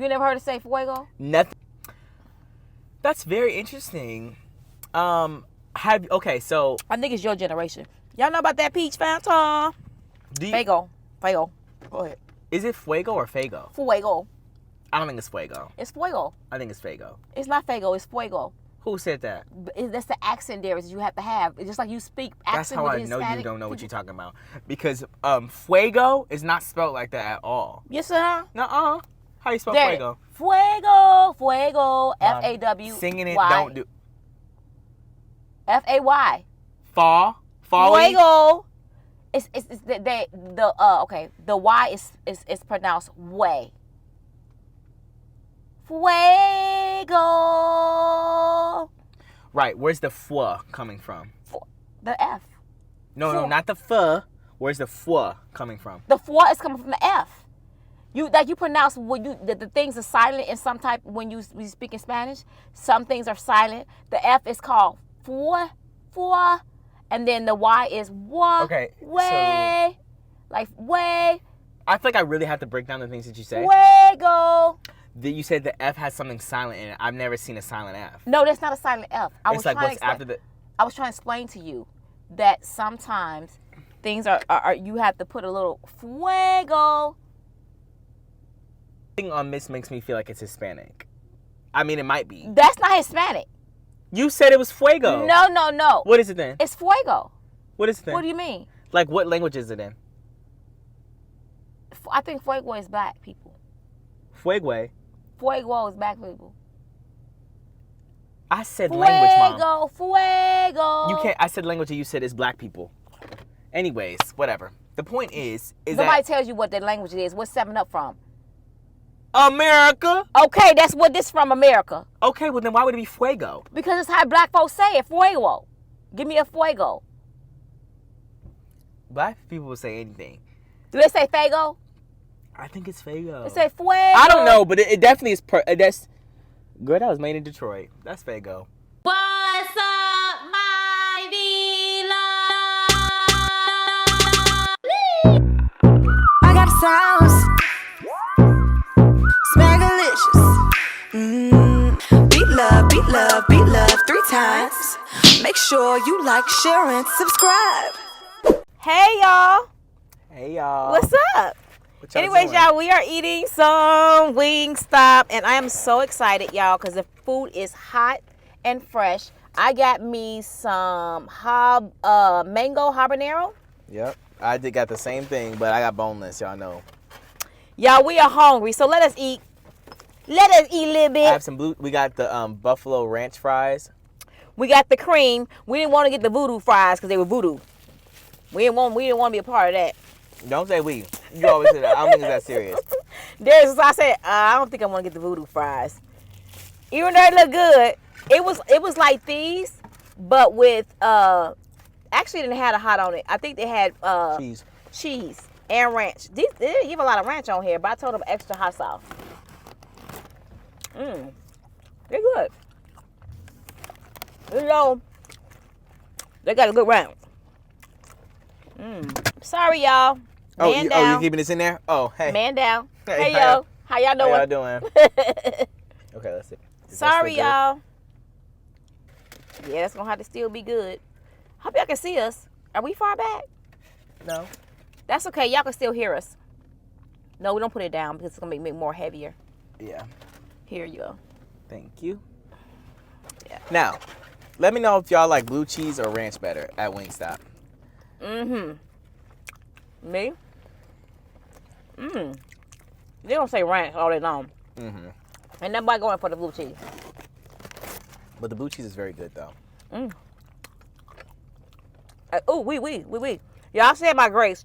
You never heard it say fuego? Nothing. That's very interesting. Okay, so I think it's your generation. Y'all know about that peach fountain? Fuego. Go ahead. Is it fuego or fago? Fuego. I don't think it's fuego. It's fuego. I think it's fago. It's not fago. It's fuego. Who said that? That's the accent there you have to have. It's just like you speak accent. That's how I know Hispanic you don't know what you're talking about. Because fuego is not spelled like that at all. Yes, sir. Nuh-uh. How you spell fuego? Fuego. F-A-W. Singing it, don't do. F-A-Y. Fall. Fuego. It's the Y is pronounced way. Fuego. Right. Where's the fwa coming from? The F. No, not the f. Where's the fwa coming from? The fwa is coming from the F. You pronounce when the things are silent in some type when you speak in Spanish. Some things are silent. The F is called fwa, and then the Y is wa. Okay. Way. So, like way. I feel like I really have to break down the things that you say. Fuego. You said the F has something silent in it. I've never seen a silent F. No, that's not a silent F. I was trying to explain to you that sometimes things are you have to put a little fuego. Thing on this makes me feel like it's Hispanic. I mean, it might be. That's not Hispanic. You said it was fuego. No. What is it then? It's fuego. What is it then? What do you mean? Like, what language is it in? I think fuego is black people. Fuego. Fuego is black people. I said language, Mom. Fuego. You can't. I said language and you said it's black people. Anyways, whatever. The point is nobody tells you what their language is. What's 7-Up from? America. Okay, that's what this from, America. Okay, well then why would it be fuego? Because it's how black folks say it. Fuego. Give me a fuego. Black people will say anything. Do they say fago? I think it's fago. They say fuego. I don't know, but it definitely is. That's girl. That was made in Detroit. That's fago. What's up, my beloved? I got the sounds. Smackalicious. Beat love 3 times. Make sure you like, share, and subscribe. Hey, y'all. Hey, y'all. What's up? What y'all Anyways, doing? y'all, we are eating some Wingstop, and I am so excited, y'all, because the food is hot and fresh. I got me some mango habanero. Yep. I did got the same thing, but I got boneless, y'all know. Y'all, we are hungry, so let us eat. Let us eat a little bit. I have some we got the buffalo ranch fries. We got the cream. We didn't want to get the voodoo fries because they were voodoo. We didn't want to be a part of that. Don't say we. You always say that. I don't think it's that serious. I said, I don't think I want to get the voodoo fries. Even though they look good, it was like these, but with actually they didn't have a hot on it. I think they had cheese and ranch. They didn't give a lot of ranch on here, but I told them extra hot sauce. They're good. You know, they got a good ranch. Sorry, y'all. Man down. You keeping this in there? Oh, hey. Man down. Hey, yo. How y'all doing? How y'all doing? Okay, let's see. Sorry, y'all. Yeah, that's going to have to still be good. Hope y'all can see us. Are we far back? No. That's okay. Y'all can still hear us. No, we don't put it down because it's going to make it more heavier. Yeah. Here you go. Thank you. Yeah. Now, let me know if y'all like blue cheese or ranch better at Wingstop. Me? They don't say ranch all day long. Ain't nobody going for the blue cheese. But the blue cheese is very good, though. We. Y'all said my grace.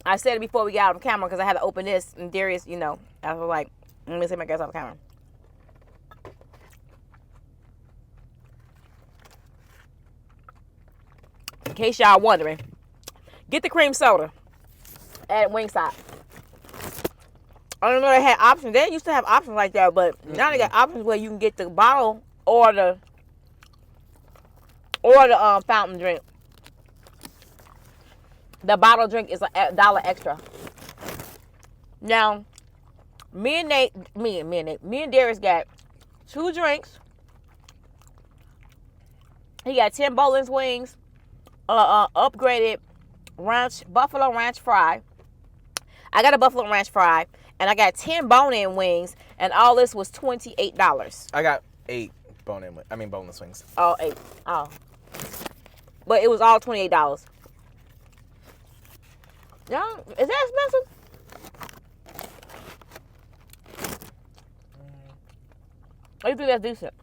I said it before we got on camera because I had to open this. And Darius, you know, I was like, let me say my grace off camera. In case y'all wondering, get the cream soda at Wingstop. I don't know they had options. They used to have options like that, but now they got options where you can get the bottle or the fountain drink. The bottle drink is $1 extra. Now, Me and Darius got 2 drinks. He got 10 Bolin's wings, upgraded buffalo ranch fry. I got a buffalo ranch fry, and I got 10 bone-in wings, and all this was $28. I got 8 boneless wings. Oh, 8. Oh. But it was all $28. Y'all, is that expensive? Or you think that's decent?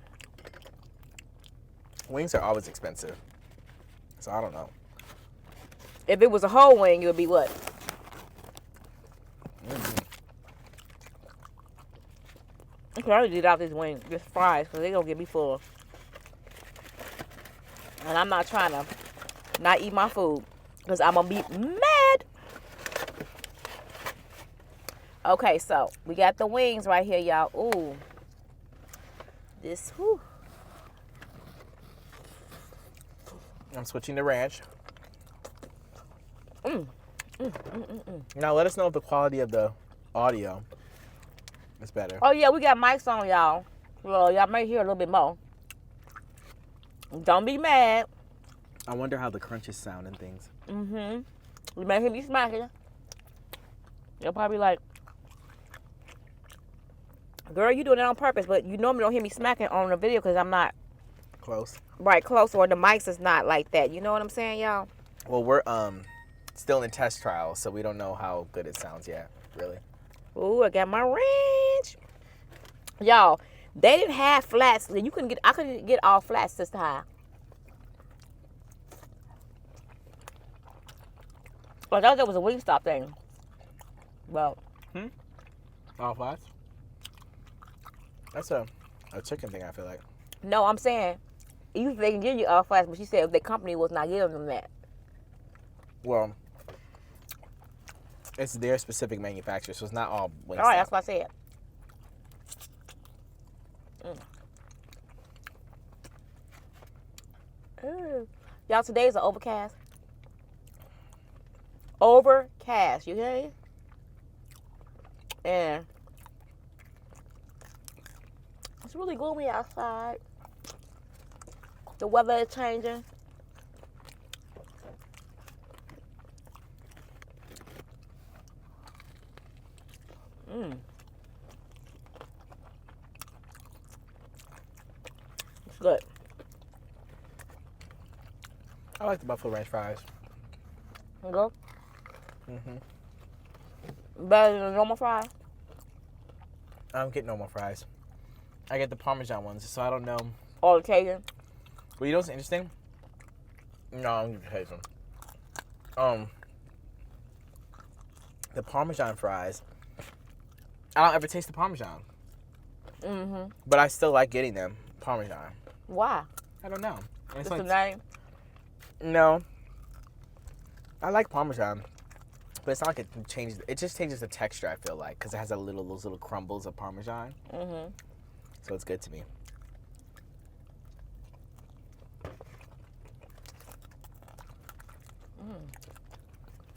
Wings are always expensive. So I don't know. If it was a whole wing, it would be what? Okay, I already did out these wings, just fries, because they're going to get me full. And I'm not trying to not eat my food, because I'm going to be mad. Okay, so we got the wings right here, y'all. Ooh. Whew. I'm switching to ranch. Now let us know if the quality of the audio is better. Oh, yeah, we got mics on, y'all. Well, y'all may hear a little bit more. Don't be mad. I wonder how the crunches sound and things. You may hear me smacking. You'll probably like, girl, you doing it on purpose, but you normally don't hear me smacking on the video because I'm not Close. right close, or the mics is not like that. You know what I'm saying, y'all? Well, we're still in test trials, so we don't know how good it sounds yet, really. Ooh, I got my ranch. Y'all, they didn't have flats. I couldn't get all flats this time. I thought that was a Wingstop thing. Well, All flats? That's a chicken thing, I feel like. no, I'm saying, usually they can give you all flats, but she said the company was not giving them that. Well, it's their specific manufacturer, so it's not all Wingstop. All right, that's what I said. Y'all, today's an overcast. Overcast, you hear me? And it's really gloomy outside. The weather is changing. It's good. I like the buffalo ranch fries. Go. Better than a normal fry. I don't get normal fries. I get the Parmesan ones, so I don't know. Or the Cajun. Well, you know what's interesting? No, I'm going to taste them. The Parmesan fries, I don't ever taste the Parmesan. But I still like getting them Parmesan. Why? I don't know. It's the name. No. I like Parmesan. But it's not like it changes. It just changes the texture, I feel like, because it has those little crumbles of Parmesan. So it's good to me.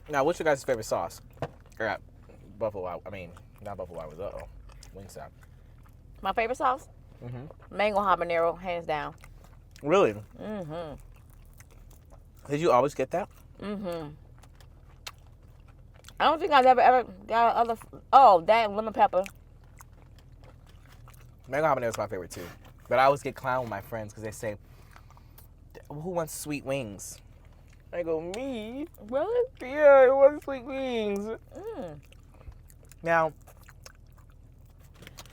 Now, what's your guys' favorite sauce? I got Buffalo Wild. I mean, not Buffalo Wild. Wingstop. My favorite sauce? Mango habanero, hands down. Really? Did you always get that? I don't think I've ever got other. Oh, that and lemon pepper. Mango habanero is my favorite too. But I always get clowned with my friends because they say, "Who wants sweet wings?" I go, "Me." Really? Yeah, I want sweet wings. Now,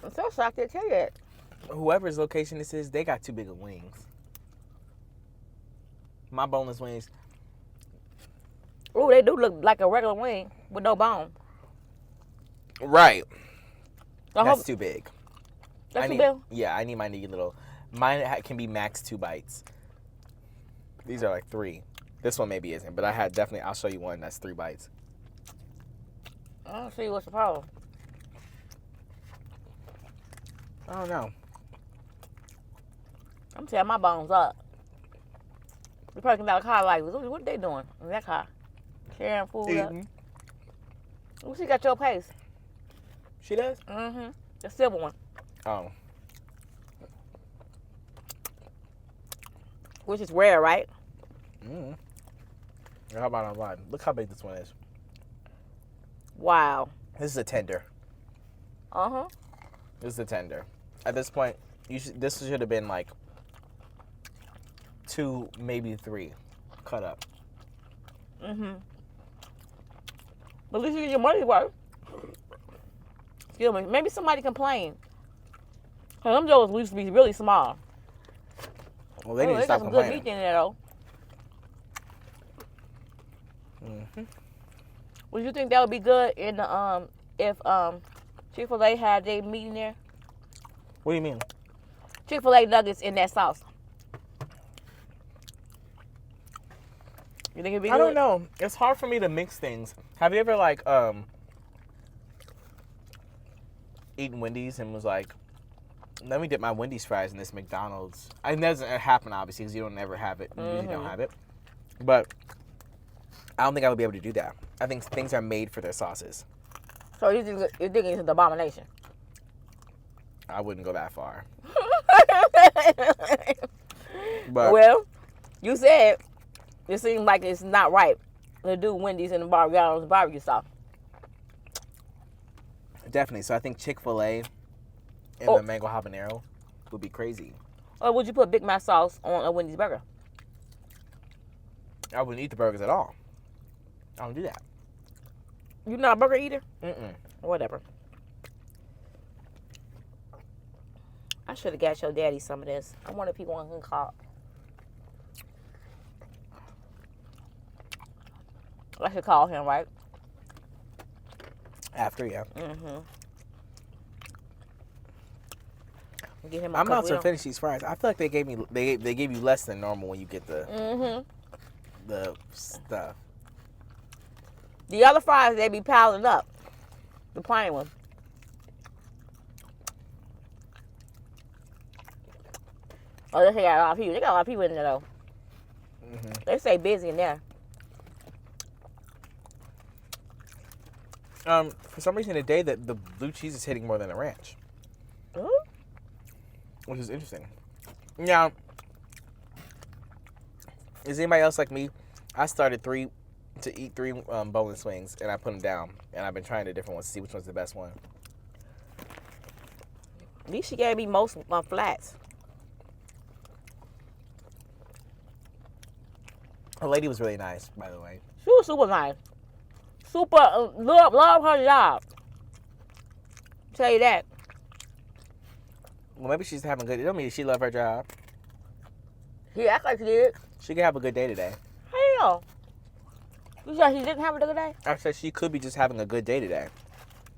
I'm so shocked to tell you that. whoever's location this is, they got too big of wings. My boneless wings. Ooh, they do look like a regular wing with no bone. Right. That's too big. That's too big? Yeah, I need mine to get little. Mine can be max 2 bites. These are like 3. This one maybe isn't, but I'll show you one that's 3 bites. I don't see what's the problem. I don't know. I'm tearing my bones up. The person in that car like, what are they doing in that car? Tearing food up. Well, she got your pace. She does? Mm-hmm. The silver one. Oh. Which is rare, right? Mm-hmm. How about online? Look how big this one is. Wow. This is a tender. Uh-huh. This is a tender. At this point, this should have been like 2, maybe 3 cut up. Mm-hmm. But at least you get your money's worth. Excuse me. Maybe somebody complained. Cause them Joes used to be really small. Well, they need to stop got some complaining. good meat in there, though. Mm-hmm. Would you think that would be good in the if Chick-fil-A had their meat in there? What do you mean? Chick-fil-A nuggets in that sauce. You think it'd be good? I don't know. It's hard for me to mix things. Have you ever like eaten Wendy's and was like, let me dip my Wendy's fries in this McDonald's? It doesn't happen obviously because you don't ever have it. You usually don't have it. But I don't think I would be able to do that. I think things are made for their sauces. So you think it's an abomination? I wouldn't go that far. But Well, you said it seems like it's not right to do Wendy's and the barbecue sauce. definitely. So I think Chick-fil-A and Oh. the mango habanero would be crazy. Or would you put Big Mac sauce on a Wendy's burger? I wouldn't eat the burgers at all. I don't do that. You not a burger eater? Mm-mm. Whatever. I should have got your daddy some of this. I wonder if he wants to call. I should call him, right? After, yeah. Mm-hmm. Get him a I'm about couple to of finish these fries. I feel like they gave you less than normal when you get the stuff. The other fries, they be piling up. The plain one. Oh, they got a lot of people. They got a lot of people in there, though. Mm-hmm. They stay busy in there. For some reason today that the blue cheese is hitting more than the ranch, Ooh. which is interesting. Now, is anybody else like me? I started to eat three boneless wings, and I put them down, and I've been trying the different ones to see which one's the best one. At least she gave me most flats. The lady was really nice, by the way. She was super nice. Super love her job. Tell you that. Well, maybe she's having a good. It don't mean she love her job. She act like she did. She could have a good day today. Hell. You said she didn't have a good day? I said she could be just having a good day today.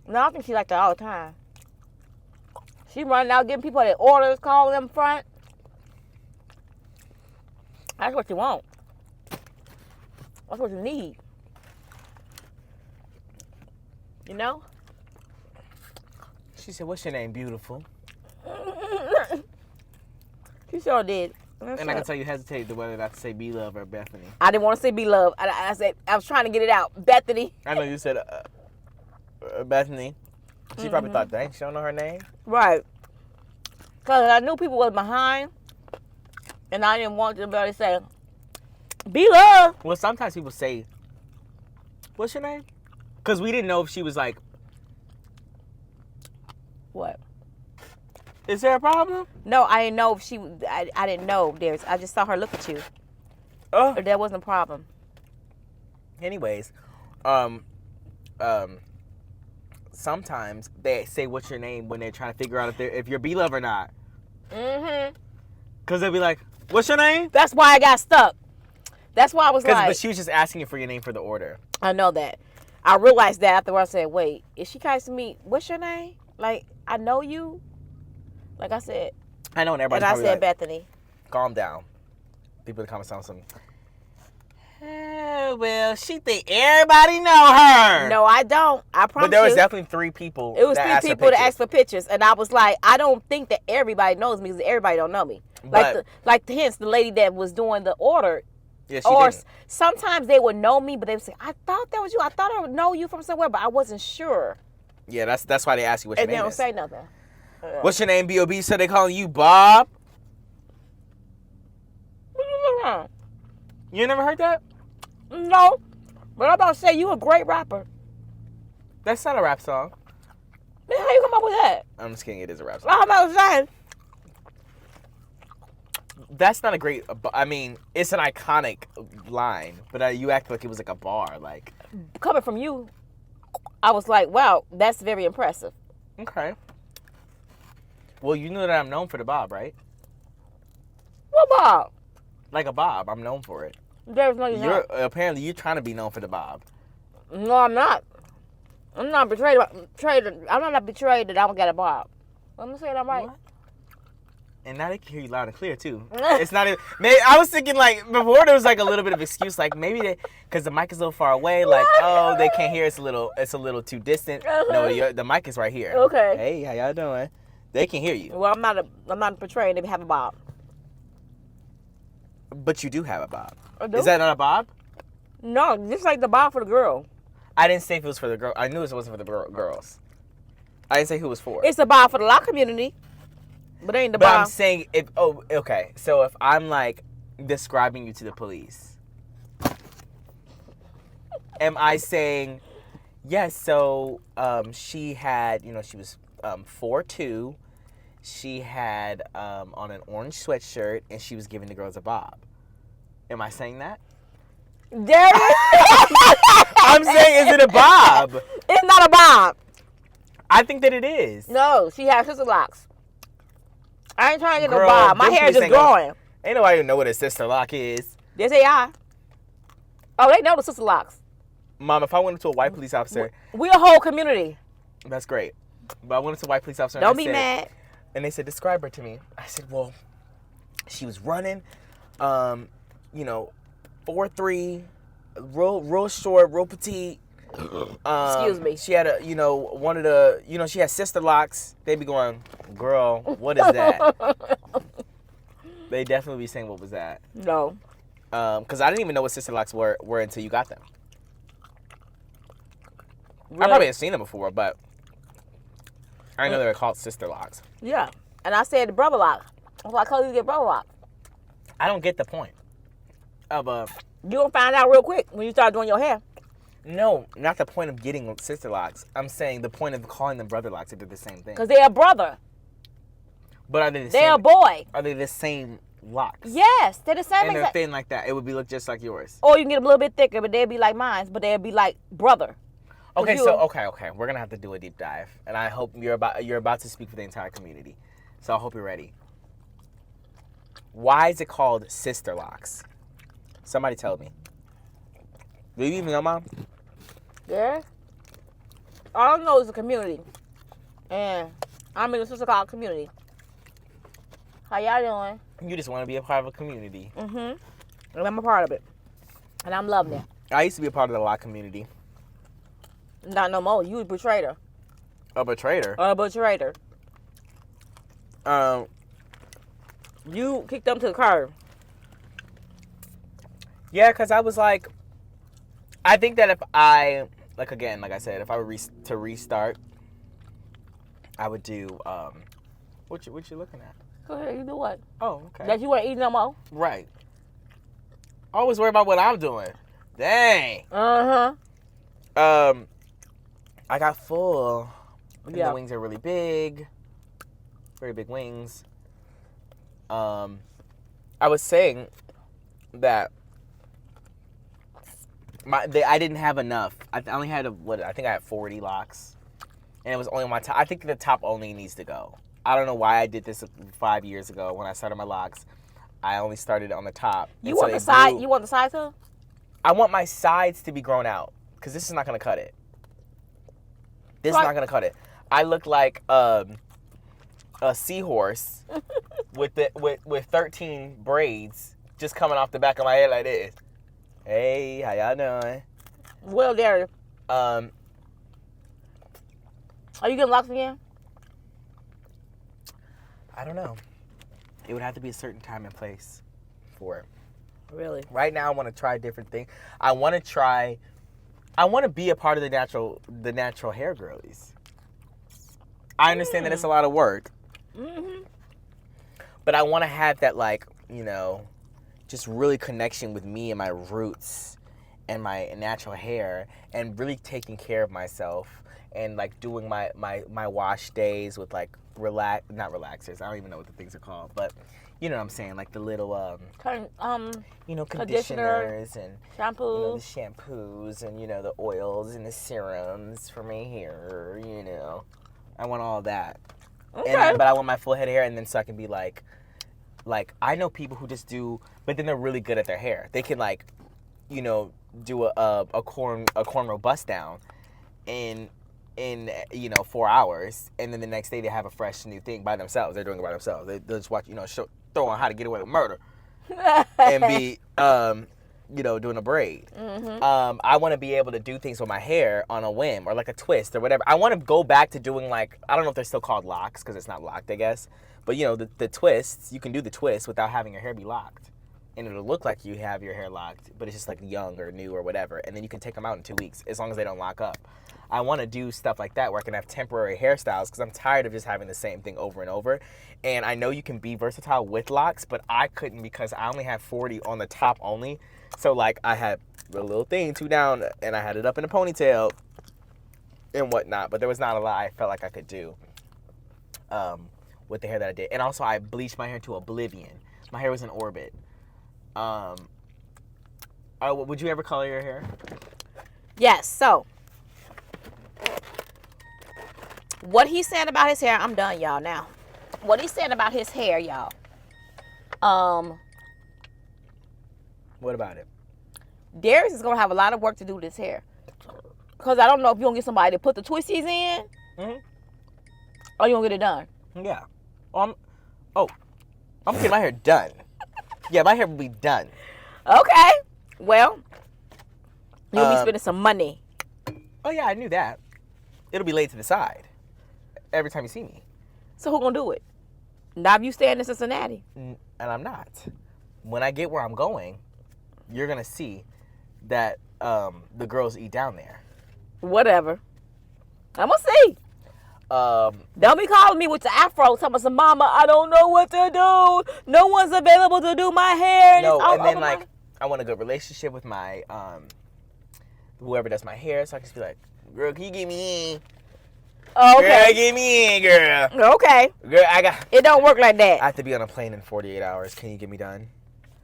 No, I think she like that all the time. She running out getting people their orders, calling them front. That's what you want. That's what you need. You know? She said, "What's your name, beautiful?" She sure did. And I can tell you hesitated whether not to say Blove or Bethany. I didn't want to say Blove. I said I was trying to get it out. Bethany. I know you said Bethany. She probably thought, dang, she don't know her name. Right. Because I knew people was behind. And I didn't want anybody to say, Blove. Well, sometimes people say, "What's your name?" Because we didn't know if she was like, What? "Is there a problem?" No, I didn't know if she. I didn't know. I just saw her look at you. Oh. Or there wasn't a problem. Anyways, sometimes they say, "What's your name?" when they're trying to figure out if you're Blove or not. Mm-hmm. Because they'll be like, "What's your name?" That's why I got stuck. That's why I was like. But she was just asking you for your name for the order. I know that. I realized that after I said, wait, is she asking me, what's your name? Like, I know you. Like I said. I know, and everybody's And I probably said like, Bethany. calm down. People in the comments sound something. Well, she think everybody know her. No, I don't. I promise But there was you. definitely 3 people. It was that 3 asked for people that pictures. asked for pictures. And I was like, I don't think that everybody knows me because everybody don't know me. But- Hence, the lady that was doing the order. Yeah, she Or didn't. sometimes they would know me, but they would say, I thought that was you. I thought I would know you from somewhere, but I wasn't sure. Yeah, that's why they ask you what your And they name don't is. say nothing. What's your name, B.O.B.? So they calling you Bob? What you doing wrong? You ain't never heard that? No. But I'm about to say you a great rapper. That's not a rap song. Man, how you come up with that? I'm just kidding. It is a rap song. I'm about to say. That's not a great. I mean, it's an iconic line, but you act like it was like a bar. Like, Coming from you, I was like, wow, that's very impressive. okay. Well, you know that I'm known for the bob, right? What Bob? Like a bob, I'm known for it. There's no You're apparently you're trying to be known for the bob. No, I'm not. I'm not betrayed. I'm not betrayed that I don't get a Bob. I'm gonna say that right. What? And now they can hear you loud and clear too. It's not even. Maybe I was thinking like before there was like a little bit of excuse, like maybe they, because the mic is a little far away, like oh they can't hear. It's a little too distant. No, the mic is right here. Okay. Hey, how y'all doing? They can hear you. Well, I'm not betrayed to have a Bob. But you do have a bob. I do? Is that not a bob? No, just like the Bob for the girl. I didn't say if it was for the girl. I knew it wasn't for the girls. I didn't say who it was for. It's the Bob for the lock community, but it ain't the But Bob. I'm saying if okay. So if I'm like describing you to the police, am I saying yes? So she had she was 4'2". She had on an orange sweatshirt and she was giving the girls a bob. Am I saying that? Darius, I'm saying, is it a bob? it's not a Bob. I think that it is. No, she has sister locks. I ain't trying to get no Girl, Bob. My them hair is police just ain't gonna- growing. Ain't nobody even know what a sister lock is. Yes, they are. Oh, they know the sister locks. Mom, if I went into a white police officer, We a whole community. that's great. But I went into a white police officer and Don't I be said, mad. and they said, describe her to me. I said, well, she was running, 4'3", real short, real petite. Excuse me. She had one of the, she had sister locks. They be going, girl, what is that? They definitely be saying, what was that? No. Because I didn't even know what sister locks were until you got them. Really? I probably had seen them before, but I didn't know they were called sister locks. Yeah. And I said the brother lock. I was like, how do you get brother lock? I don't get the point of You gonna find out real quick when you start doing your hair. no, not the point of getting sister locks. I'm saying the point of calling them brother locks. They did the same thing. Because they're a brother. But are they the They're a same? boy. Are they the same locks? Yes, they're the same And they're exact. thin like that. It would look just like yours. Or you can get them a little bit thicker, but they'd be like mine, but they'd be like brother. Okay, you- so okay, we're gonna have to do a deep dive, and I hope you're about to speak for the entire community. So I hope you're ready. Why is it called sister locks? Somebody tell me. Do you even know, Mom? Yeah. All I know is the community. And I'm in the sister called community. How y'all doing? You just want to be a part of a community. Mm-hmm. And I'm a part of it. And I'm loving it. I used to be a part of the lock community. Not no more. You a betrayer. A betrayer. A betrayer. You kicked them to the curb. Yeah, because I was like, I think that if I, like I said, if I were to restart, I would do, what you looking at? Go ahead, you do what? Oh, okay. That you want to eat no more? Right. Always worry about what I'm doing. Dang. Uh-huh. I got full. And Yeah. the wings are really big. Very big wings. I was saying that I didn't have enough. I only had I think I had 40 locks. And it was only my top. I think the top only needs to go. I don't know why I did this 5 years ago when I started my locks. I only started on the top. You want the side? You want the side too? I want my sides to be grown out because this is not going to cut it. This is not going to cut it. I look like a seahorse with 13 braids just coming off the back of my head like this. Hey, how y'all doing? Well, there. Are you getting locks again? I don't know. It would have to be a certain time and place for it. Really? Right now, I want to try different things. I want to be a part of the natural hair girlies. I understand that it's a lot of work. Mm-hmm. But I want to have that, like, you know, just really connection with me and my roots and my natural hair and really taking care of myself and, like, doing my wash days with, like, not relaxers. I don't even know what the things are called. But you know what I'm saying? Like the little, you know, conditioners and shampoo. You know, the shampoos and, you know, the oils and the serums for my hair, you know. I want all that. Okay. But I want my full head of hair, and then so I can be like I know people who just do, but then they're really good at their hair. They can, like, you know, do a cornrow bust down in you know 4 hours, and then the next day they have a fresh new thing by themselves. They're doing it by themselves. They'll just watch, you know, throw on How to Get Away with Murder, and be you know, doing a braid. Mm-hmm. I want to be able to do things with my hair on a whim or like a twist or whatever. I want to go back to doing, like, I don't know if they're still called locks because it's not locked, I guess. But, you know, the twists, you can do the twist without having your hair be locked. And it'll look like you have your hair locked, but it's just like young or new or whatever. And then you can take them out in 2 weeks as long as they don't lock up. I want to do stuff like that where I can have temporary hairstyles because I'm tired of just having the same thing over and over. And I know you can be versatile with locks, but I couldn't because I only have 40 on the top only. So, like, I had a little thing, 2 down, and I had it up in a ponytail and whatnot. But there was not a lot I felt like I could do with the hair that I did. And also, I bleached my hair to oblivion. My hair was in orbit. Would you ever color your hair? Yes. So, what he's saying about his hair, I'm done, y'all. Now, what he's saying about his hair, y'all. What about it? Darius is gonna have a lot of work to do with his hair, because I don't know if you gonna get somebody to put the twisties in, or you gonna get it done. Yeah. I'm getting my hair done. Yeah, my hair will be done. Okay. Well, you'll be spending some money. Oh yeah, I knew that. It'll be laid to the side every time you see me. So who gonna do it? Now you staying in Cincinnati. And I'm not. When I get where I'm going, you're gonna see that the girls eat down there. Whatever. I'm gonna see. Don't be calling me with the afro. Tell me, some mama, I don't know what to do. No one's available to do my hair. No, and then like I want a good relationship with my whoever does my hair, so I can just be like, girl, can you get me in? Oh, okay. Girl, get me in, girl. Okay. Girl, It don't work like that. I have to be on a plane in 48 hours. Can you get me done?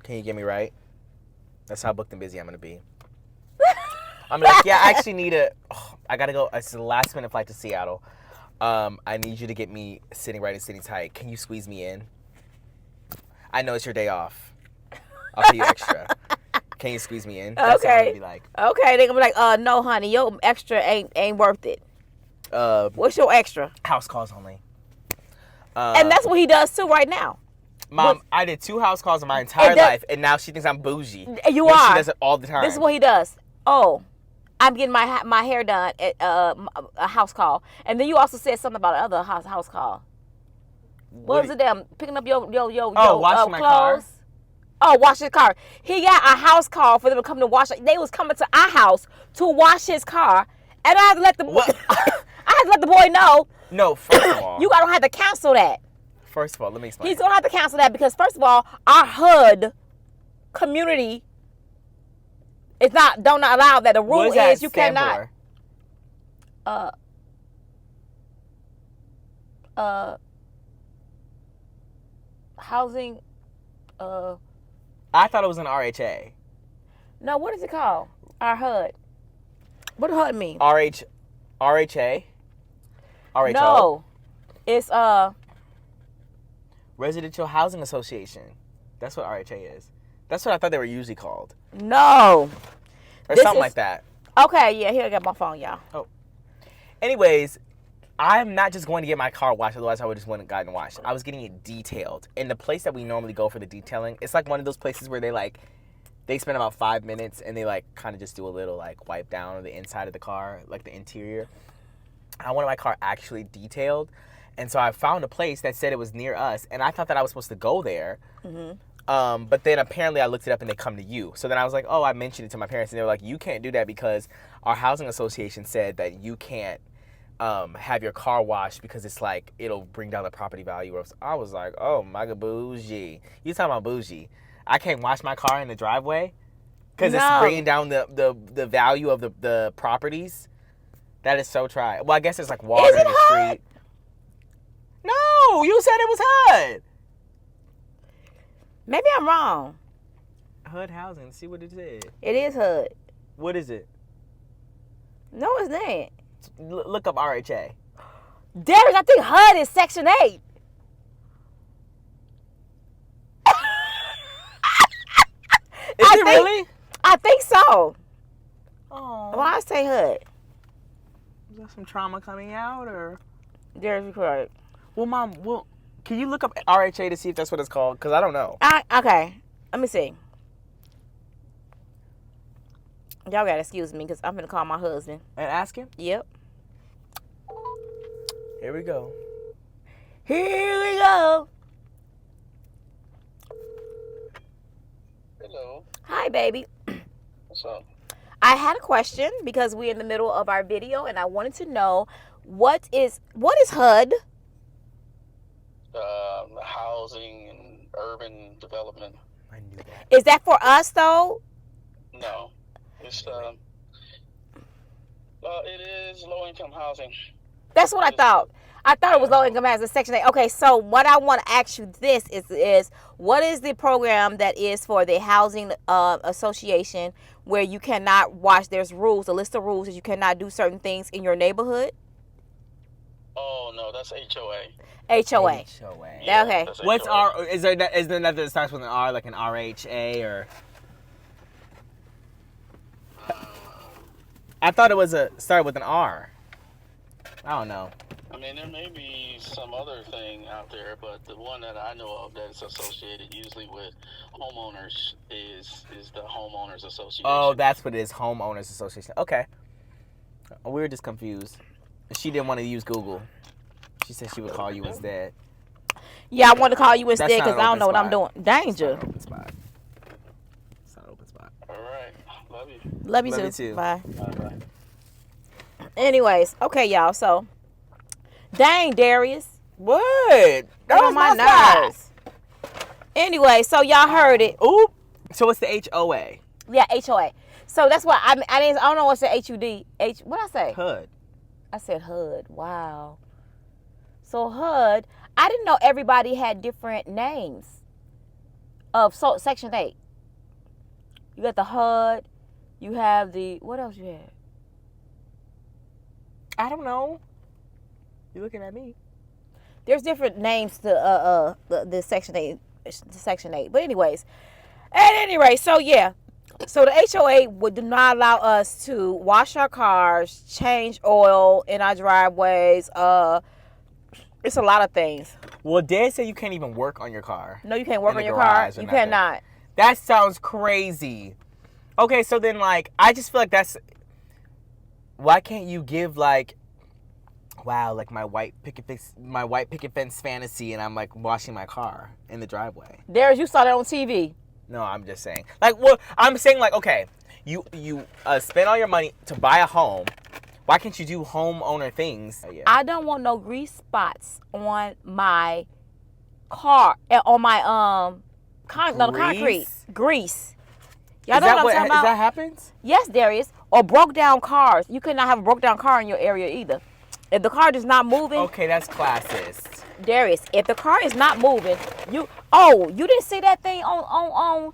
Can you get me right? That's how booked and busy I'm gonna be. I'm like, yeah, I actually need I gotta go. It's the last minute flight to Seattle. I need you to get me sitting right and sitting tight. Can you squeeze me in? I know it's your day off. I'll pay you extra. Can you squeeze me in? That's what I'm gonna be like. Okay, they're gonna be like, no, honey, your extra ain't worth it. What's your extra? House calls only. And that's what he does too right now. Mom, I did 2 house calls in my entire life, and now she thinks I'm bougie. You are. She does it all the time. This is what he does. Oh, I'm getting my hair done at a house call. And then you also said something about another house call. What was it? Picking up your washing my car. clothes. Oh, wash his car. He got a house call for them to come to wash. They was coming to our house to wash his car, and I had to let the boy know. No, first of all, you gotta have to cancel that. First of all, let me explain. He's gonna have to cancel that because first of all, our HUD community is don't allow that. The rule is you cannot. Housing. I thought it was an RHA. No, what is it called? Our HUD. What does HUD mean? RHA. RHO. No, it's Residential Housing Association. That's what RHA is. That's what I thought they were usually called. No. Or something like that. Okay, yeah, here I got my phone, y'all. Oh. Anyways, I'm not just going to get my car washed, otherwise I would just went and gotten washed. I was getting it detailed. And the place that we normally go for the detailing, it's like one of those places where they spend about 5 minutes and they like kind of just do a little like wipe down on the inside of the car, like the interior. I wanted my car actually detailed. And so I found a place that said it was near us, and I thought that I was supposed to go there. Mm-hmm. But then apparently I looked it up and they come to you. So then I was like, I mentioned it to my parents, and they were like, you can't do that because our housing association said that you can't have your car washed because it's like it'll bring down the property value. I was like, oh my god, bougie. You talking about bougie? I can't wash my car in the driveway because it's bringing down the value of the properties. That is so try. Well, I guess it's like water in the street. No, you said it was HUD. Maybe I'm wrong. HUD housing. See what it is. It is HUD. What is it? No, it's not. Look up RHA. Darius, I think HUD is Section 8. Is it really? I think so. Oh. Why I say HUD? Is there some trauma coming out, or? Darius, you're correct. Well, Mom, can you look up RHA to see if that's what it's called? Because I don't know. Okay. Let me see. Y'all gotta excuse me because I'm gonna call my husband. And ask him? Yep. Here we go. Here we go. Hello. Hi, baby. What's up? I had a question because we're in the middle of our video and I wanted to know what is HUD? Housing and urban development. I knew that. Is that for us though? No, it's it is low income housing. That's what I thought. I thought it was low income housing, Section 8. Okay, so what I want to ask you this is what is the program that is for the housing association where you cannot watch? There's rules, a list of rules that you cannot do certain things in your neighborhood. Oh no, that's HOA. HOA. Yeah, Okay. that's What's HOA. is there another that starts with an R, like an RHA or? I thought it was started with an R. I don't know. I mean, there may be some other thing out there, but the one that I know of that is associated usually with homeowners is the homeowners association. Oh, that's what it is, homeowners association. Okay. We were just confused. She didn't want to use Google. She said she would call you instead. Yeah, I want to call you instead That's not because an I don't open know what I'm spot. doing. Danger. It's not an open spot. It's not an open spot. All right. Love you. Love you Love too. you too. Bye. Bye. Anyways, okay, y'all. So, dang, Darius. What? That on my nerves. Anyway, so y'all heard it. Oop. So it's the HOA. Yeah, HOA. So that's why I don't know what's the HUD. What I say? HUD. I said HUD. Wow. So HUD, I didn't know everybody had different names of Section 8. You got the HUD. You have the, what else you had? I don't know. You're looking at me. There's different names to the Section 8. Section 8. But anyways, at any rate, so yeah. So the HOA would not allow us to wash our cars, change oil in our driveways. It's a lot of things. Well, Dad said you can't even work on your car. No, you can't work In on the your car. garage or You nothing. cannot. That sounds crazy. Okay, so then, like, I just feel like that's... Why can't you give, like... Wow, like my white picket fence fantasy, and I'm, like, washing my car in the driveway. Darius, you saw that on TV. No, I'm just saying. Like, well, I'm saying, like, okay, you spend all your money to buy a home. Why can't you do homeowner things? Yeah. I don't want no grease spots on my car, on my concrete. Grease. Y'all know what I'm talking about? Is that happens? Yes, Darius. Or broke down cars. You could not have a broke down car in your area either. If the car is not moving, Okay, that's classist. Darius, if the car is not moving, you didn't see that thing on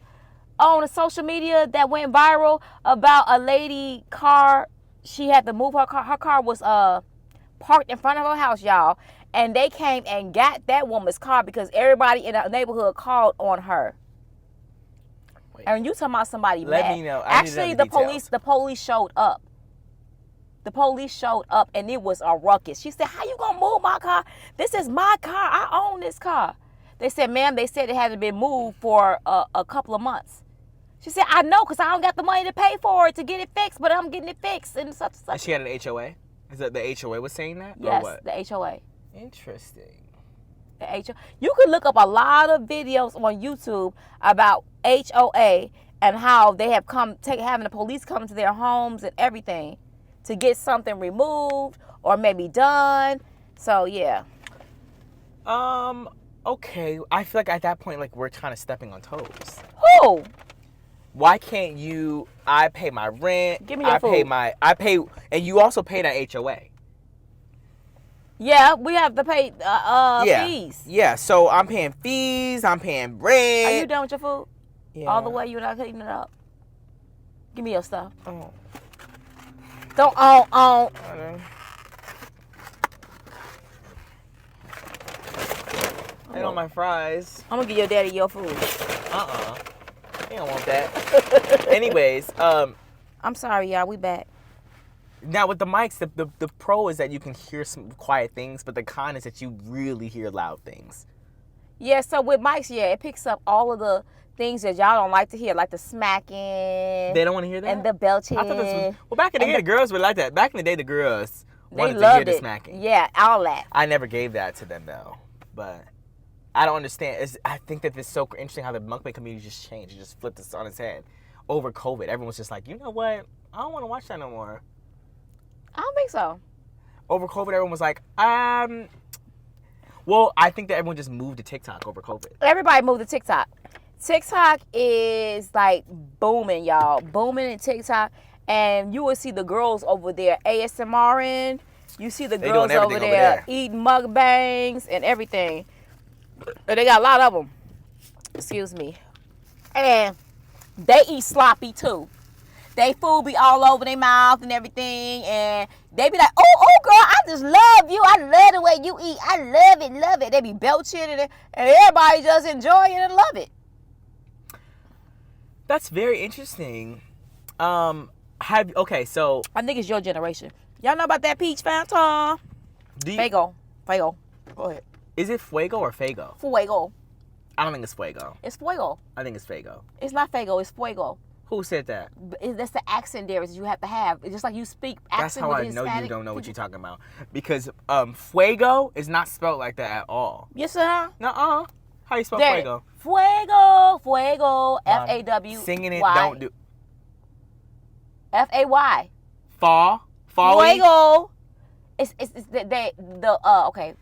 the social media that went viral about a lady car. She had to move her car. Her car was parked in front of her house, y'all. And they came and got that woman's car because everybody in the neighborhood called on her. Wait. And you talking about somebody Let mad. me know. I need to Actually, know the the police showed up. The police showed up and it was a ruckus. She said, "How you gonna move my car? This is my car. I own this car." They said, "Ma'am, they said it hasn't been moved for a couple of months." She said, "I know, because I don't got the money to pay for it to get it fixed, but I'm getting it fixed." And such and such. And she had an HOA? Is that the HOA was saying that? Yes, Or what? the HOA. Interesting. The HOA. You could look up a lot of videos on YouTube about HOA and how they have having the police come to their homes and everything to get something removed or maybe done. So yeah. Okay. I feel like at that point, like, we're kind of stepping on toes. Who? Why can't you? I pay my rent. Give me your food. I pay, and you also pay that HOA. Yeah, we have to pay fees. Yeah, so I'm paying fees. I'm paying rent. Are you done with your food? Yeah. All the way, you're not cleaning it up. Give me your stuff. Oh. Don't I know my fries. I'm gonna give your daddy your food. He don't want that. Anyways, I'm sorry, y'all. We back. now with the mics, the pro is that you can hear some quiet things, but the con is that you really hear loud things. Yeah, so with mics, yeah, it picks up all of the things that y'all don't like to hear, like the smacking. They don't want to hear that? And the belching. I thought this was, well, back in the day, the girls were like that. Back in the day, the girls wanted to hear the smacking. Yeah, all that. I never gave that to them, though. But I don't understand. I think that it's so interesting how the mukbang community just changed. It just flipped this on its head. Over COVID, everyone was just like, you know what? I don't want to watch that no more. I don't think so. Over COVID, everyone was like, well, I think that everyone just moved to TikTok over COVID. Everybody moved to TikTok. TikTok is like booming, y'all. Booming in TikTok. And you will see the girls over there ASMRing. You see the girls over there eating mukbangs and everything. And they got a lot of them. Excuse me. And they eat sloppy too. They food be all over their mouth and everything. And they be like, oh, girl, I just love you. I love the way you eat. I love it. They be belching and everybody just enjoy it and love it. That's very interesting. Okay, so I think it's your generation. Y'all know about that peach fountain? Fuego. Go ahead. Is it fuego or fago? Fuego. I don't think it's fuego. It's fuego. I think it's fago. It's not fago. It's fuego. Who said that? That's the accent there that you have to have. It's just like you speak accent. That's how with I know Hispanic you don't know what people. you're talking about. Because fuego is not spelled like that at all. Yes, sir. Nuh-uh. How you spell There. fuego? Fuego. F-A-W. Singing it, don't do. F-A-Y. Fall. Fuego. It's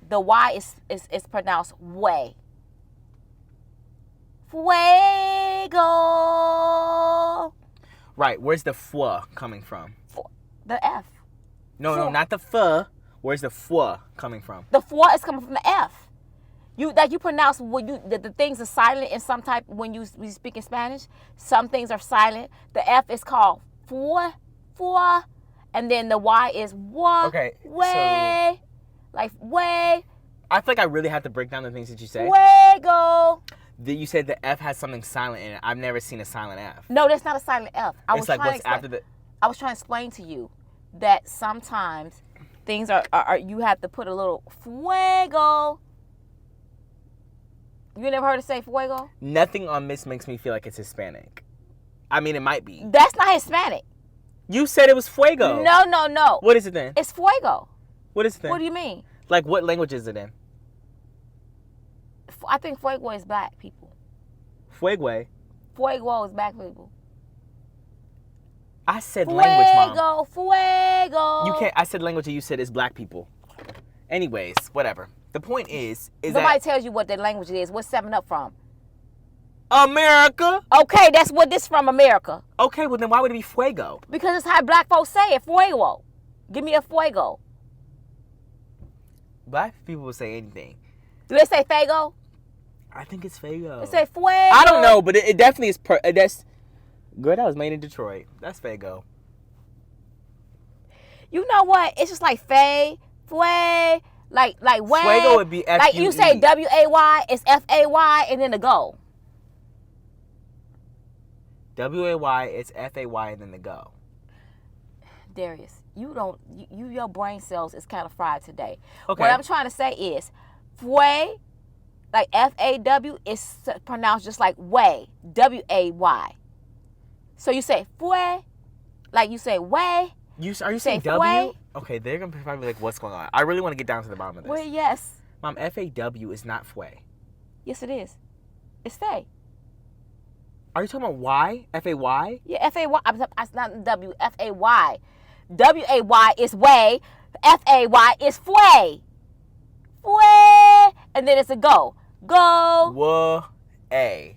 the Y is pronounced way. Fuego. Right. Where's the fwa coming from? The F. No, not the f. Where's the fwa coming from? The fwa is coming from the F. You pronounce when the things are silent in some type when you speak in Spanish. Some things are silent. The F is called fwa, and then the Y is wa. Okay. Way, like way. I feel like I really have to break down the things that you say. Fuego. You said the F has something silent in it. I've never seen a silent F. No, that's not a silent F. I was trying to explain to you that sometimes things are you have to put a little fuego. You never heard it say fuego? Nothing on this makes me feel like it's Hispanic. I mean, it might be. That's not Hispanic. You said it was fuego. No. What is it then? It's fuego. What is it then? What do you mean? Like, what language is it in? I think fuego is black people. Fuego. Fuego is black people. I said language, Mom. Fuego. You can't. I said language and you said it's black people. Anyways, whatever. The point is nobody tells you what the language is. What's 7-Up from? America. Okay, that's what this from, America. Okay, well then why would it be fuego? Because it's how black folks say it. Fuego. Give me a fuego. Black people will say anything. Do they say fago? I think it's fago. They say fuego. I don't know, but it definitely is. That's girl. That was made in Detroit. That's fago. You know what? It's just like fay, way, like way. Fuego would be F-U-E. Like you say W-A-Y, it's F-A-Y, and then the go. W-A-Y, it's F-A-Y, and then the go. Darius, your brain cells is kind of fried today. Okay. What I'm trying to say is, fue, like F-A-W, is pronounced just like way, W-A-Y. So you say fue, like you say way. Are you saying W? Fue? Okay, they're going to probably be like, what's going on? I really want to get down to the bottom of this. Well, yes. Mom, F-A-W is not fue. Yes, it is. It's fay. Are you talking about Y? F-A-Y? Yeah, F-A-Y. It's not W, F-A-Y. W-A-Y is way. F-A-Y is fway. Fway. And then it's a go. Go. W-A.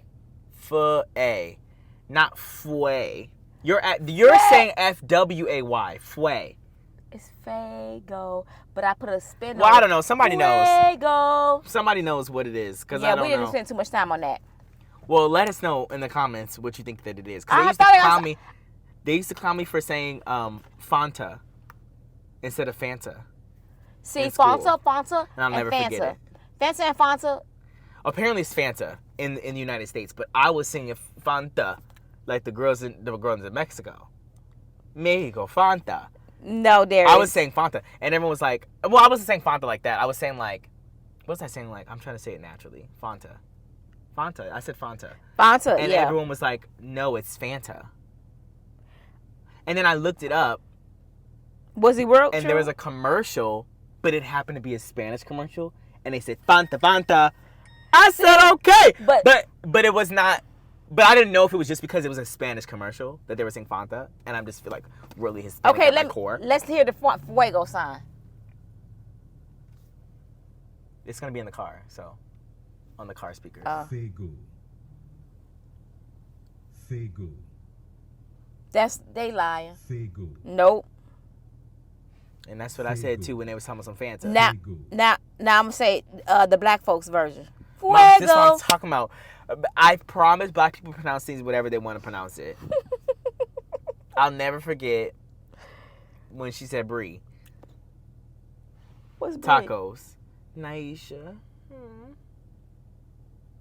F-A. Not fway. You're saying F-W-A-Y. Fway. It's Fago, but I put a spin on it. Well, I don't know. Somebody knows. Fago. Somebody knows what it is. Cause Yeah, I don't we didn't know. spend too much time on that. Well, let us know in the comments what you think that it is. Because I they used to thought it clown was- me. They used to clown me for saying Fanta instead of Fanta. See, In school. Fanta, And I'll and never Fanta. forget it. Fanta and Fanta. Apparently it's Fanta in the United States, but I was singing Fanta like the girls in Mexico. Mexico, Fanta. No, Darius. I was saying Fanta, and everyone was like, well, I wasn't saying Fanta like that. I was saying like, what was I saying like? I'm trying to say it naturally. Fanta. I said Fanta. Fanta, And yeah. everyone was like, no, it's Fanta. And then I looked it up, Was he real? and there was a commercial, but it happened to be a Spanish commercial, and they said Fanta, Fanta. I said okay, but it was not. But I didn't know if it was just because it was a Spanish commercial that they were saying Fanta, and I just feel like really Hispanic Okay, at my core. let's hear the Fuego sign. It's gonna be in the car, so on the car speakers. Fago. Fago. That's they lying. Fago. Nope. And that's what I said too when they was talking about some Fanta. Now I'm gonna say the black folks version. Mom, this is what Fuego. I'm talking about. I promise black people pronounce things whatever they want to pronounce it. I'll never forget when she said brie. What's brie? Tacos. Naisha.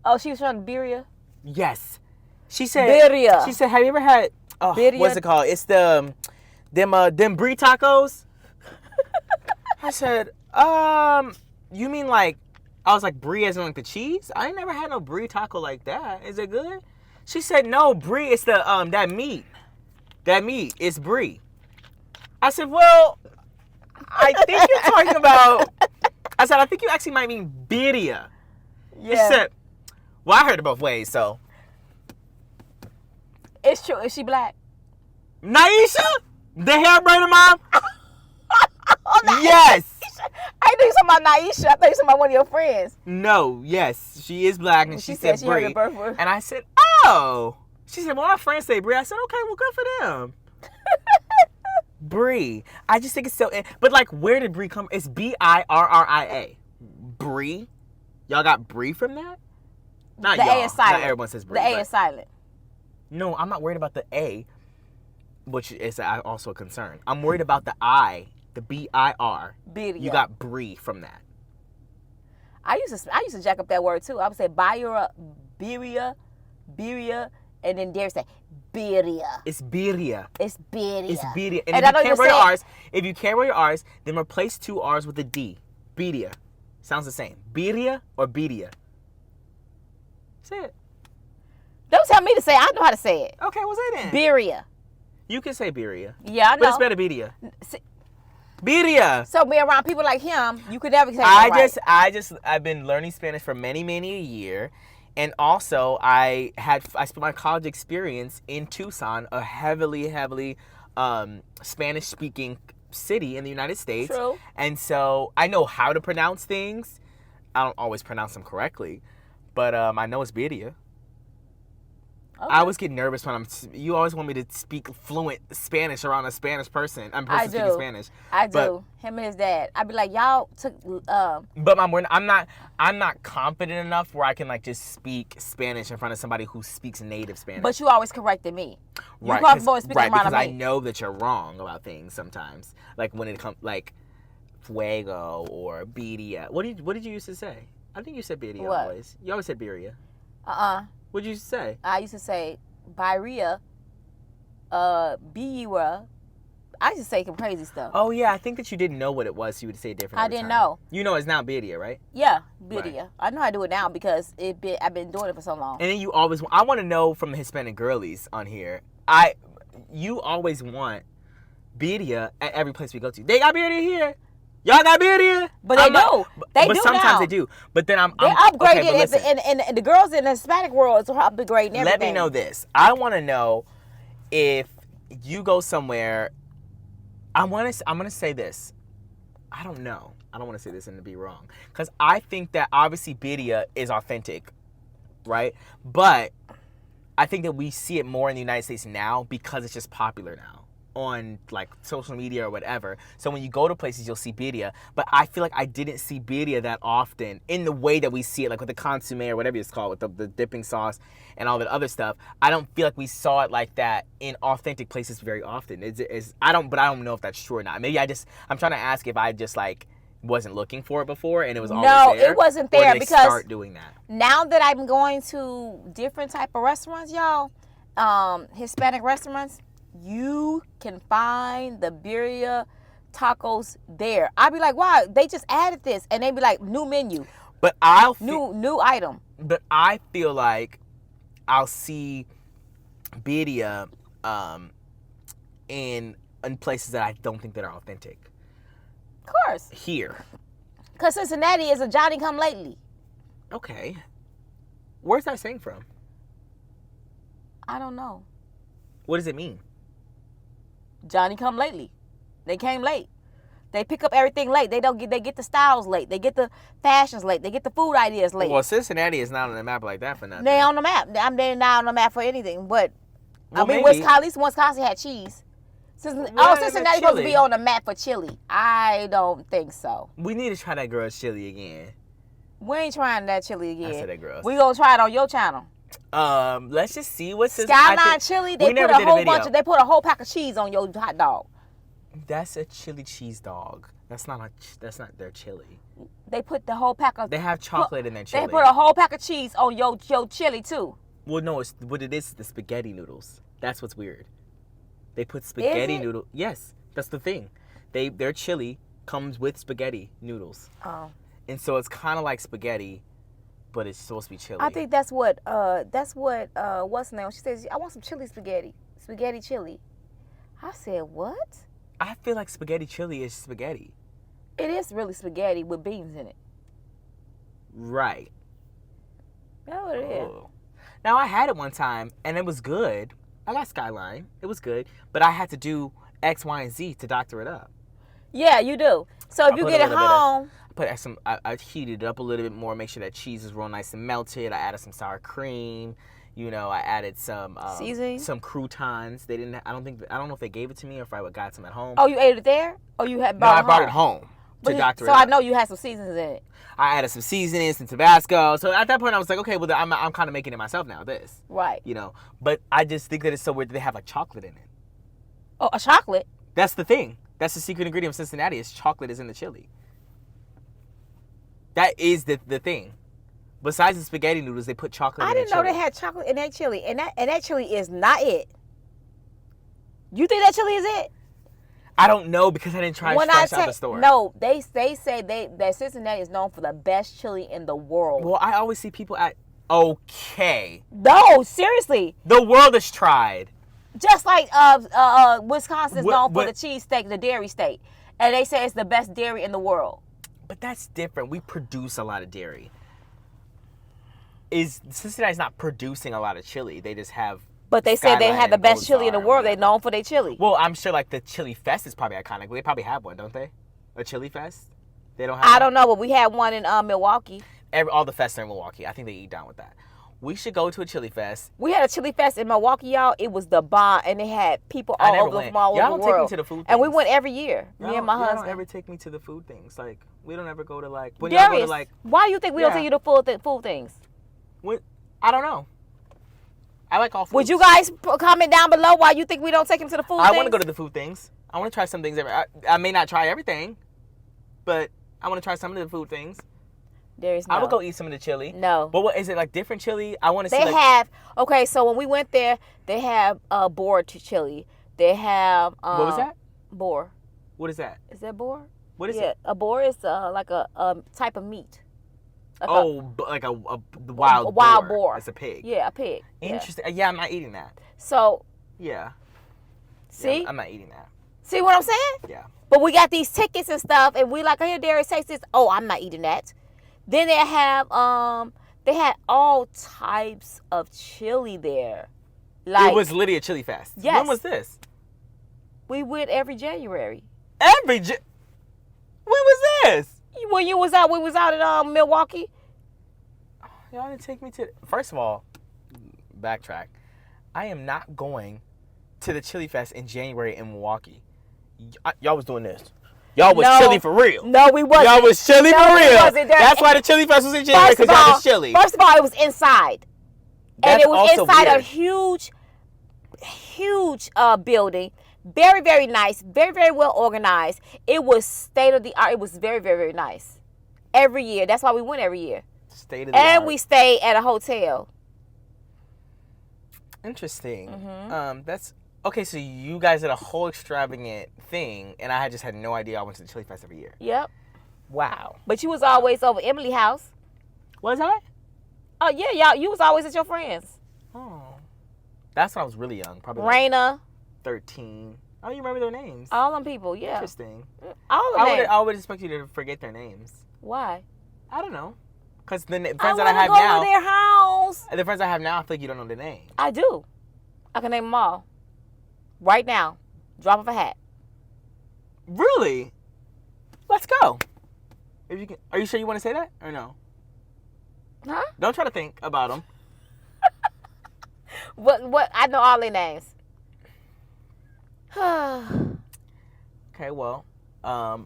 Oh, she was trying to birria. Yes. She said Birria. She said, have you ever had Birria. what's it called? It's the them brie tacos. I said, you mean like I was like brie as in like the cheese? I ain't never had no brie taco like that. Is it good? She said, no, brie is the that meat. That meat is brie. I said, well, I think you're talking about I said, I think you actually might mean birria. Yeah. She said, well, I heard it both ways, so. It's true. Is she black? Naisha? The hair braided mom? Yes. I think somebody Naisha. I think somebody one of your friends. No, yes. She is black and she said she heard Brie. the birth word. And I said, oh. She said, well, my friends say Brie. I said, okay, well, good for them. Brie. I just think it's so, but like, where did Brie come? It's B-I-R-R-I-A. Brie? Y'all got Brie from that? Not The y'all. A is silent. Not everyone says Brie. The A but- is silent. No, I'm not worried about the A, which is also a concern. I'm worried about the I, the B-I-R. Birria. You got Brie from that. I used to jack up that word too. I would say birria, and then Darius say birria. It's birria. It's birria. It's birria. And And I if know you you can't roll your said- R's, then replace two R's with a D. Birria. Sounds the same. Birria or birria? Say it. Don't tell me to say it. I know how to say it. Okay, well say it then. Birria. You can say birria. Yeah, I know. But it's better birria. See- Birria. So be around people like him, you could never say it right. I've been learning Spanish for many a year, and also I spent my college experience in Tucson, a heavily Spanish speaking city in the United States. True. And so I know how to pronounce things. I don't always pronounce them correctly, but I know it's birria. Okay. I always get nervous when you always want me to speak fluent Spanish around a Spanish person. I'm I speaking do. Spanish. I do. But- Him and his dad. I'd be like, y'all took. But I'm not confident enough where I can like just speak Spanish in front of somebody who speaks native Spanish. But you always corrected me. You right, comfortable with speaking around because me. I know that you're wrong about things sometimes. Like when it comes like fuego or birria. What did you used to say? I think you said birria What? always. You always said birria. What did you say? I used to say birria, birria. I used to say some crazy stuff. Oh yeah, I think that you didn't know what it was, so you would say it different. I every didn't time. know. You know it's now birria, right? Yeah, birria. Right. I know how to do it now because I've been doing it for so long. And then you always, I want to know from the Hispanic girlies on here, you always want birria at every place we go to. They got birria here. Y'all got birria? But they do. They but do sometimes now. they do. But then They okay, upgraded but listen, and the girls in the Hispanic world is upgrading everything. let me know this. I want to know if you go somewhere. I'm gonna say this. I don't know. I don't want to say this and to be wrong, because I think that obviously birria is authentic, right? But I think that we see it more in the United States now because it's just popular now on like social media or whatever. So when you go to places, you'll see birria. But I feel like I didn't see birria that often in the way that we see it, like with the consomme or whatever it's called, with the dipping sauce and all that other stuff. I don't feel like we saw it like that in authentic places very often. I don't know if that's true or not. Maybe I'm trying to ask if I just like wasn't looking for it before and it was always there. It wasn't there, or did they because start doing that? Now that I'm going to different type of restaurants, y'all, Hispanic restaurants, you can find the birria tacos there. I'd be like, wow, they just added this, and they'd be like, new menu, But new item. But I feel like I'll see birria in places that I don't think that are authentic. Of course, Here. because Cincinnati is a Johnny Come Lately. Okay. Where's that saying from? I don't know. What does it mean? Johnny Come Lately. They came late. They pick up everything late. They get the styles late. They get the fashions late. They get the food ideas late. Well, Cincinnati is not on the map like that for nothing. They on the map. They're not on the map for anything. But Well, I mean, maybe. at least Wisconsin had cheese. Cincinnati's supposed to be on the map for chili. I don't think so. We need to try that girl's chili again. We ain't trying that chili again. I said that girl's. We gonna try it on your channel. Let's just see what's Skyline chili. They put a whole bunch. They put a whole pack of cheese on your hot dog. That's a chili cheese dog. That's not their chili. They put the whole pack of. They have chocolate in their chili. They put a whole pack of cheese on your chili too. Well, no, what it is the spaghetti noodles. That's what's weird. They put spaghetti noodle. Yes, that's the thing. Their chili comes with spaghetti noodles. Oh. And so it's kind of like spaghetti, but it's supposed to be chili. I think that's what what's the name? She says, I want some chili spaghetti chili. I said, what? I feel like spaghetti chili is spaghetti. It is really spaghetti with beans in it. Right. That's what it is. Oh. Now, I had it one time, and it was good. I got Skyline. It was good. But I had to do X, Y, and Z to doctor it up. Yeah, you do. So if you get it home. I heated it up a little bit more, make sure that cheese is real nice and melted. I added some sour cream. You know, I added some seasoning, some croutons. They didn't. I don't know if they gave it to me or if I got some at home. Oh, you ate it there? Or you had brought it home? I brought it home to doctor it up. So I know you had some seasonings in it. I added some seasonings, some Tabasco. So at that point, I was like, okay, well, I'm kind of making it myself now. This, right? You know, but I just think that it's so weird that they have like chocolate in it. Oh, a chocolate? That's the thing. That's the secret ingredient of Cincinnati. Is chocolate is in the chili. That is the thing. Besides the spaghetti noodles, they put chocolate in their chili. I didn't know they had chocolate in that chili. And that chili is not it. You think that chili is it? I don't know because I didn't try it fresh out the store. No, they say that Cincinnati is known for the best chili in the world. Well, I always see people at... Okay. No, seriously. The world has tried. Just like Wisconsin's known for the cheesesteak, the dairy state. And they say it's the best dairy in the world. But that's different. We produce a lot of dairy. Cincinnati's not producing a lot of chili. They just have... But they said they had the best chili in the world. They're known for their chili. Well, I'm sure like the Chili Fest is probably iconic. They probably have one, don't they? A Chili Fest? They don't have I don't know, but we had one in Milwaukee. All the fests are in Milwaukee. I think they eat down with that. We should go to a Chili Fest. We had a Chili Fest in Milwaukee, y'all. It was the bomb, and they had people from all over the world. Y'all don't take me to the food things. And we went every year, me and my husband. Y'all don't ever take me to the food things. Like, we don't ever go to like... Darius, why do you think we don't take you to food things? I don't know. I like all foods. Would you guys comment down below why you think we don't take him to the food things? I want to go to the food things. I want to try some things. I may not try everything, but I want to try some of the food things. I would go eat some of the chili. No. But what is it, like different chili? I want to see. They have, okay, so when we went there, they have boar chili. They have... what was that? Boar. What is that? Is that boar? What is it? Yeah, a boar is like a type of meat. Like a wild boar. It's a pig. Yeah, a pig. Interesting. Yeah, I'm not eating that. So. Yeah. See? Yeah, I'm not eating that. See what I'm saying? Yeah. But we got these tickets and stuff, and we like, oh, here, Darius takes this. Oh, I'm not eating that. Then they had all types of chili there. Like, it was literally a chili fest. Yes. When was this? We went every January. When was this? When we was out in Milwaukee. Y'all didn't take me to. First of all, backtrack. I am not going to the Chili Fest in January in Milwaukee. Y'all was doing this. Y'all was chilly for real. No, we wasn't. Y'all was chilly for real. Wasn't. That's why the Chili Fest was in January, because y'all was chilly. First of all, it was inside. That's and it was inside weird. a huge building. Very, very nice. Very, very well organized. It was state of the art. It was very, very, very nice. Every year. That's why we went every year. State of the art. And we stayed at a hotel. Interesting. Mm-hmm. That's okay. So you guys did a whole extravagant thing, and I just had no idea I went to the Chili Fest every year. Yep. Wow. But you was always over Emily's house. Was I? Oh yeah, y'all. You was always at your friends. Oh, that's when I was really young. Probably Raina. 13. Oh, you remember their names? All them people. Yeah. Interesting. All of them. I would expect you to forget their names. Why? I don't know. Because the friends I that I have go now, to their house. the friends I have now, I feel like you don't know their names. I do. I can name them all. Right now. Drop of a hat. Really? Let's go. If you can, are you sure you want to say that or no? Huh? Don't try to think about them. What? I know all their names. Okay, well, I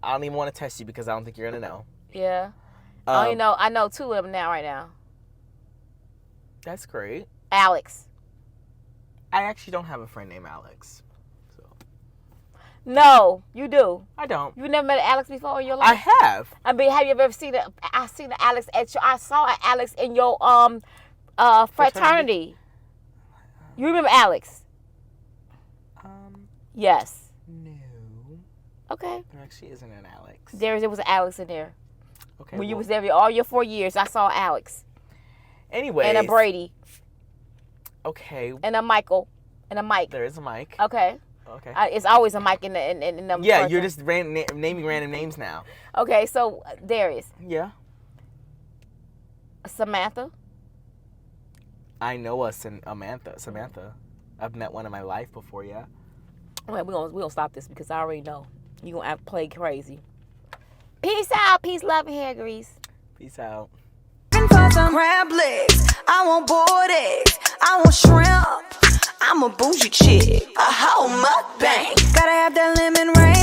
don't even want to test you because I don't think you're gonna know. Yeah. I know two of them now. Right now. That's great. Alex. I actually don't have a friend named Alex. So No, you do. I don't. You never met an Alex before in your life? I have. I mean, have you ever seen it? I seen an Alex at your. I saw an Alex in your fraternity. You remember Alex? Yes. No. Okay. There actually isn't an Alex. There was an Alex in there. Okay. When you was there all your 4 years, I saw Alex. Anyways. And a Brady. Okay. And a Michael. And a Mike. There is a Mike. Okay. Okay. It's always a Mike in the Yeah, person. you're just naming random names now. Okay, so Darius. Yeah. Samantha. I know Samantha. I've met one in my life before, yeah. Well, we gonna stop this because I already know you gonna play crazy. Peace out, peace, love, and hair grease. Peace out. For some crab legs, I want boiled eggs, I want shrimp. I'm a bougie chick, a whole mukbang. Gotta have that lemon rain.